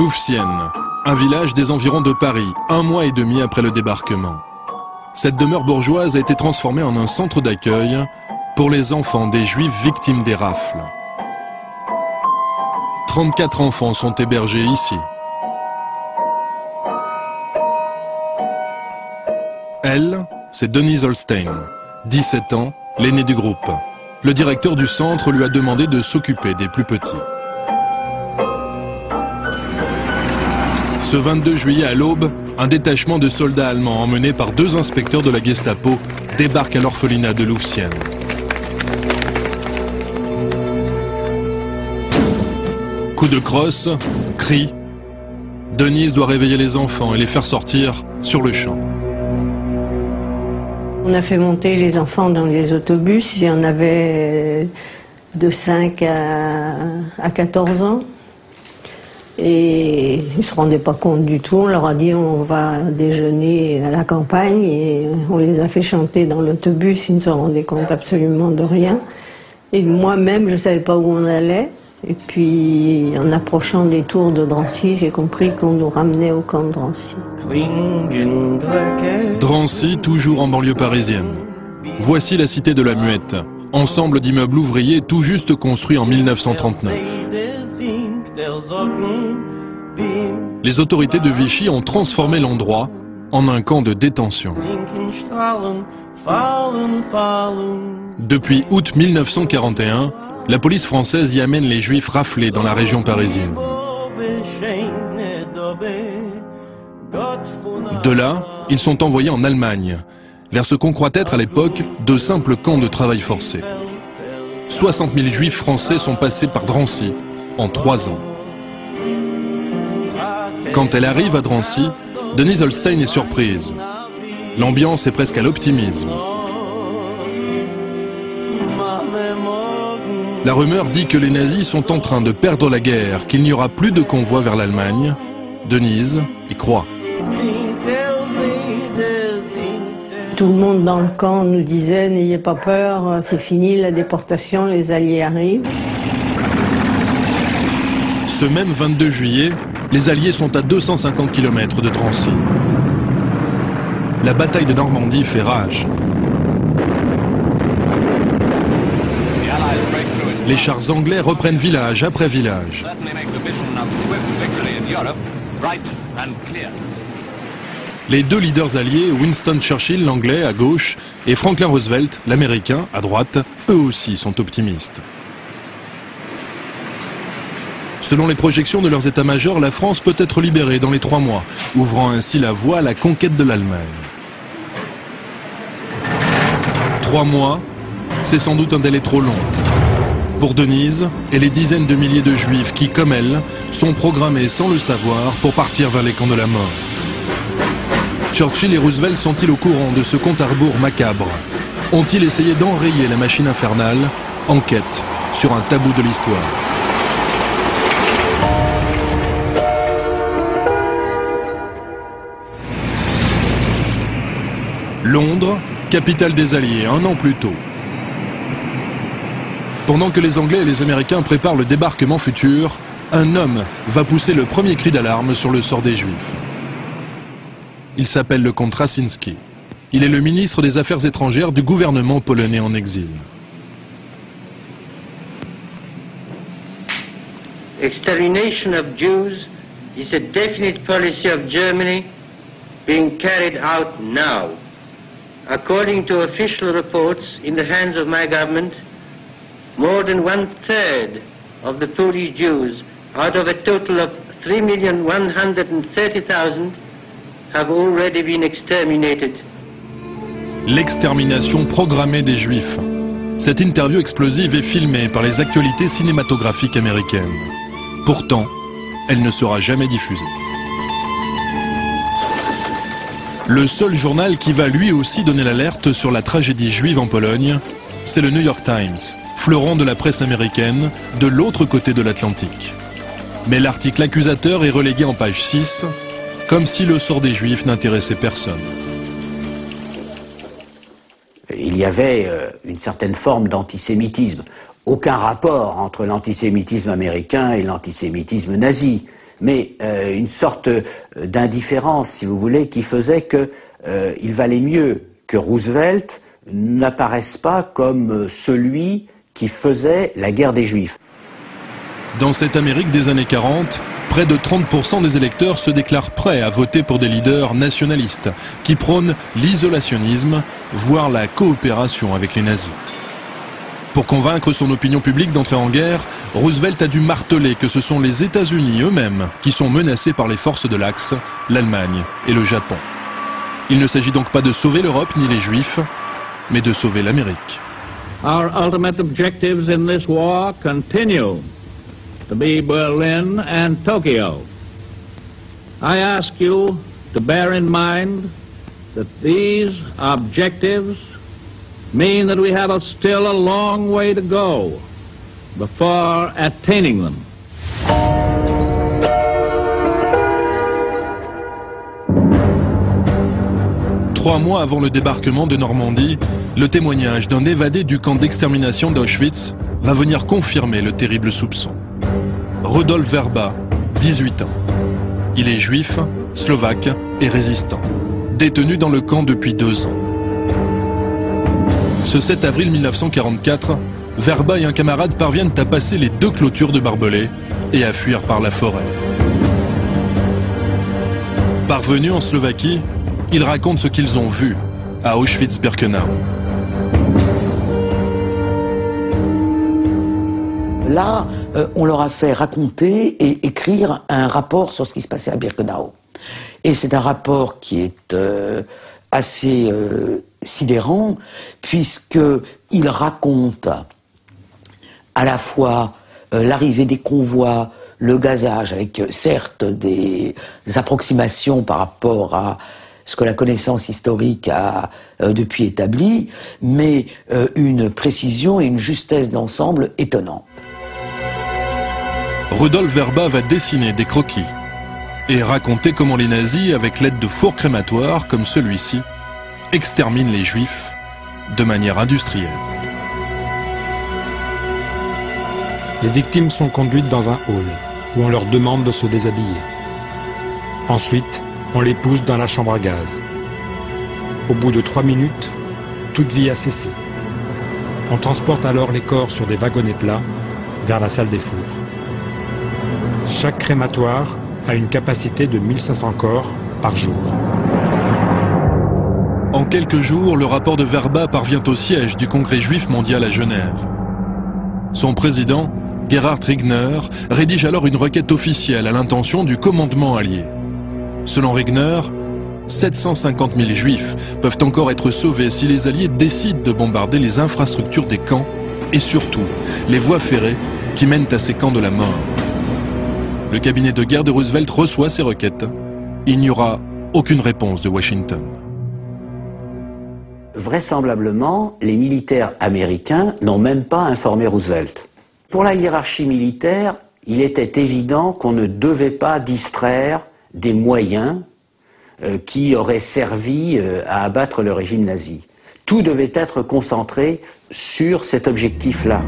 Louvciennes, un village des environs de Paris, 1 mois et demi après le débarquement. Cette demeure bourgeoise a été transformée en un centre d'accueil pour les enfants des Juifs victimes des rafles. 34 enfants sont hébergés ici. Elle, c'est Denise Holstein, 17 ans, l'aînée du groupe. Le directeur du centre lui a demandé de s'occuper des plus petits. Ce 22 juillet à l'aube, un détachement de soldats allemands emmené par 2 inspecteurs de la Gestapo débarque à l'orphelinat de Louvciennes. Coup de crosse, cris. Denise doit réveiller les enfants et les faire sortir sur le champ. On a fait monter les enfants dans les autobus, il y en avait de 5 à 14 ans. Et ils ne se rendaient pas compte du tout, on leur a dit on va déjeuner à la campagne et on les a fait chanter dans l'autobus, ils ne se rendaient compte absolument de rien. Et moi-même je ne savais pas où on allait. Et puis en approchant des tours de Drancy, j'ai compris qu'on nous ramenait au camp de Drancy. Drancy, toujours en banlieue parisienne. Voici la cité de la Muette, ensemble d'immeubles ouvriers tout juste construits en 1939. Les autorités de Vichy ont transformé l'endroit en un camp de détention. Depuis août 1941, la police française y amène les Juifs raflés dans la région parisienne. De là, ils sont envoyés en Allemagne, vers ce qu'on croit être à l'époque de simples camps de travail forcé. 60 000 Juifs français sont passés par Drancy en 3 ans. Quand elle arrive à Drancy, Denise Holstein est surprise. L'ambiance est presque à l'optimisme. La rumeur dit que les nazis sont en train de perdre la guerre, qu'il n'y aura plus de convoi vers l'Allemagne. Denise y croit. Tout le monde dans le camp nous disait n'ayez pas peur, c'est fini la déportation, les Alliés arrivent. Ce même 22 juillet, les Alliés sont à 250 km de Drancy. La bataille de Normandie fait rage. Les chars anglais reprennent village après village. Les 2 leaders alliés, Winston Churchill, l'anglais, à gauche, et Franklin Roosevelt, l'américain, à droite, eux aussi sont optimistes. Selon les projections de leurs états-majors, la France peut être libérée dans les 3 mois, ouvrant ainsi la voie à la conquête de l'Allemagne. 3 mois, c'est sans doute un délai trop long. Pour Denise et les dizaines de milliers de Juifs qui, comme elle, sont programmés sans le savoir pour partir vers les camps de la mort. Churchill et Roosevelt sont-ils au courant de ce compte à rebours macabre? Ont-ils essayé d'enrayer la machine infernale? Enquête sur un tabou de l'histoire. Londres, capitale des Alliés, 1 an plus tôt. Pendant que les Anglais et les Américains préparent le débarquement futur, un homme va pousser le premier cri d'alarme sur le sort des Juifs. Il s'appelle le comte Raczynski. Il est le ministre des Affaires étrangères du gouvernement polonais en exil. Extermination of Jews is a definite policy of Germany being carried out now. According to official reports in the hands of my government, more than 1/3 of the Polish Jews, out of a total of 3,130,000, have already been exterminated. L'extermination programmée des Juifs. Cette interview explosive est filmée par les actualités cinématographiques américaines. Pourtant, elle ne sera jamais diffusée. Le seul journal qui va lui aussi donner l'alerte sur la tragédie juive en Pologne, c'est le New York Times, fleuron de la presse américaine, de l'autre côté de l'Atlantique. Mais l'article accusateur est relégué en page 6, comme si le sort des Juifs n'intéressait personne. Il y avait une certaine forme d'antisémitisme. Aucun rapport entre l'antisémitisme américain et l'antisémitisme nazi. mais une sorte d'indifférence, si vous voulez, qui faisait qu'il valait mieux que Roosevelt n'apparaisse pas comme celui qui faisait la guerre des Juifs. Dans cette Amérique des années 40, près de 30% des électeurs se déclarent prêts à voter pour des leaders nationalistes qui prônent l'isolationnisme, voire la coopération avec les nazis. Pour convaincre son opinion publique d'entrer en guerre, Roosevelt a dû marteler que ce sont les États-Unis eux-mêmes qui sont menacés par les forces de l'Axe, l'Allemagne et le Japon. Il ne s'agit donc pas de sauver l'Europe ni les Juifs, mais de sauver l'Amérique. Our ultimate objectives in this war continue to be Berlin and Tokyo. I ask you to bear in mind that these objectives mean that we have still a long way to go before attaining them. Trois mois avant le débarquement de Normandie, le témoignage d'un évadé du camp d'extermination d'Auschwitz va venir confirmer le terrible soupçon. Rudolf Werba, 18 ans. Il est juif, slovaque et résistant, détenu dans le camp depuis 2 ans. Ce 7 avril 1944, Werba et un camarade parviennent à passer les 2 clôtures de barbelés et à fuir par la forêt. Parvenus en Slovaquie, ils racontent ce qu'ils ont vu à Auschwitz-Birkenau. Là, on leur a fait raconter et écrire un rapport sur ce qui se passait à Birkenau. Et c'est un rapport qui est assez sidérant, puisqu'il raconte à la fois l'arrivée des convois, le gazage, avec certes des approximations par rapport à ce que la connaissance historique a depuis établi, mais une précision et une justesse d'ensemble étonnante. Rudolf Werba va dessiner des croquis et raconter comment les nazis, avec l'aide de fours crématoires comme celui-ci, exterminent les juifs de manière industrielle. Les victimes sont conduites dans un hall où on leur demande de se déshabiller. Ensuite, on les pousse dans la chambre à gaz. Au bout de 3 minutes, toute vie a cessé. On transporte alors les corps sur des wagonnets plats vers la salle des fours. Chaque crématoire a une capacité de 1500 corps par jour. En quelques jours, le rapport de Werba parvient au siège du Congrès juif mondial à Genève. Son président, Gerhard Riegner, rédige alors une requête officielle à l'intention du commandement allié. Selon Riegner, 750 000 juifs peuvent encore être sauvés si les alliés décident de bombarder les infrastructures des camps et surtout les voies ferrées qui mènent à ces camps de la mort. Le cabinet de guerre de Roosevelt reçoit ces requêtes. Il n'y aura aucune réponse de Washington. Vraisemblablement, les militaires américains n'ont même pas informé Roosevelt. Pour la hiérarchie militaire, il était évident qu'on ne devait pas distraire des moyens qui auraient servi à abattre le régime nazi. Tout devait être concentré sur cet objectif-là.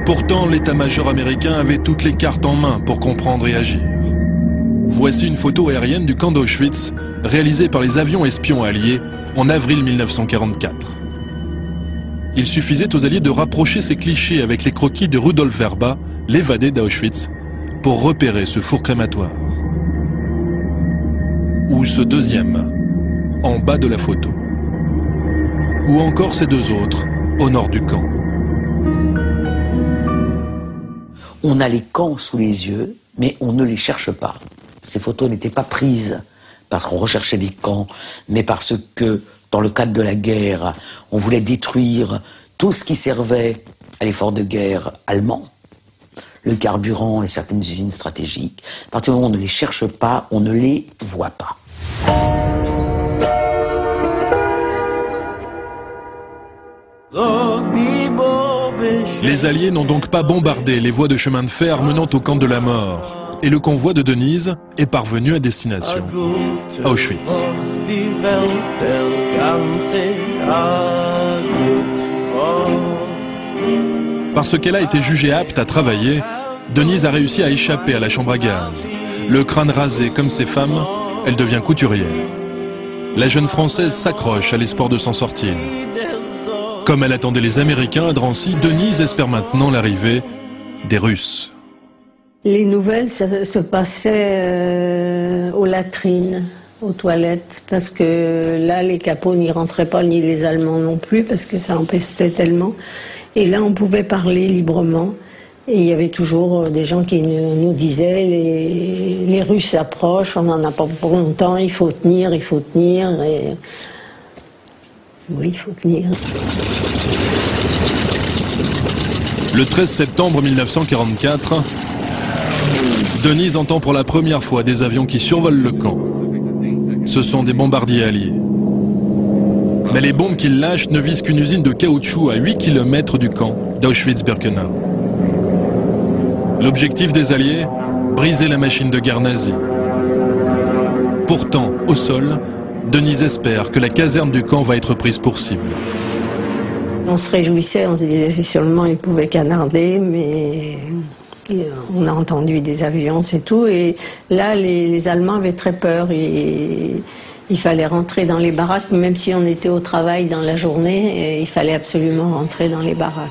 Pourtant, l'état-major américain avait toutes les cartes en main pour comprendre et agir. Voici une photo aérienne du camp d'Auschwitz, réalisée par les avions espions alliés en avril 1944. Il suffisait aux alliés de rapprocher ces clichés avec les croquis de Rudolf Werba, l'évadé d'Auschwitz, pour repérer ce four crématoire. Ou ce deuxième, en bas de la photo. Ou encore ces 2 autres, au nord du camp. On a les camps sous les yeux, mais on ne les cherche pas. Ces photos n'étaient pas prises parce qu'on recherchait des camps, mais parce que, dans le cadre de la guerre, on voulait détruire tout ce qui servait à l'effort de guerre allemand. Le carburant et certaines usines stratégiques. À partir du moment où on ne les cherche pas, on ne les voit pas. Les Alliés n'ont donc pas bombardé les voies de chemin de fer menant au camp de la mort. Et le convoi de Denise est parvenu à destination, Auschwitz. Parce qu'elle a été jugée apte à travailler, Denise a réussi à échapper à la chambre à gaz. Le crâne rasé comme ces femmes, elle devient couturière. La jeune Française s'accroche à l'espoir de s'en sortir. Comme elle attendait les Américains à Drancy, Denise espère maintenant l'arrivée des Russes. Les nouvelles, ça se passait aux latrines, aux toilettes, parce que là, les capots n'y rentraient pas, ni les Allemands non plus, parce que ça empestait tellement. Et là, on pouvait parler librement. Et il y avait toujours des gens qui nous disaient les Russes s'approchent, on n'en a pas pour longtemps, il faut tenir, il faut tenir. Et... oui, il faut tenir. Le 13 septembre 1944, Denise entend pour la première fois des avions qui survolent le camp. Ce sont des bombardiers alliés. Mais les bombes qu'ils lâchent ne visent qu'une usine de caoutchouc à 8 km du camp d'Auschwitz-Birkenau. L'objectif des Alliés, briser la machine de guerre nazie. Pourtant, au sol, Denise espère que la caserne du camp va être prise pour cible. On se réjouissait, on se disait si seulement ils pouvaient canarder, mais on a entendu des avions, c'est tout. Et là, les Allemands avaient très peur. Il fallait rentrer dans les baraques, même si on était au travail dans la journée, il fallait absolument rentrer dans les baraques.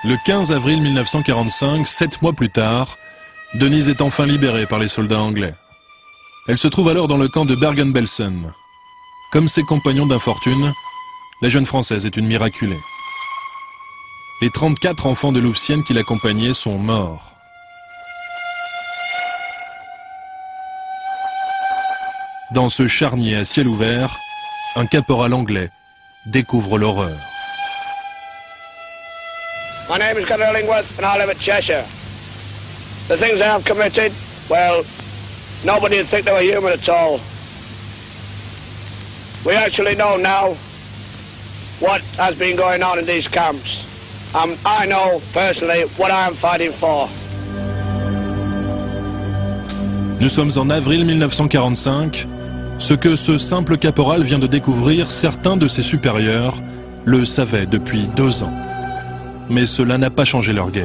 Le 15 avril 1945, 7 mois plus tard, Denise est enfin libérée par les soldats anglais. Elle se trouve alors dans le camp de Bergen-Belsen. Comme ses compagnons d'infortune, la jeune Française est une miraculée. Les 34 enfants de Louvciennes qui l'accompagnaient sont morts. Dans ce charnier à ciel ouvert, un caporal anglais découvre l'horreur. My name is Gunnar Illingworth and I live at Cheshire. The things I have committed, well, nobody would think they were human at all. We actually know now what has been going on in these camps. I know personally what I am fighting for. Nous sommes en avril 1945. Ce que ce simple caporal vient de découvrir, certains de ses supérieurs le savaient depuis 2 ans. Mais cela n'a pas changé leur guerre.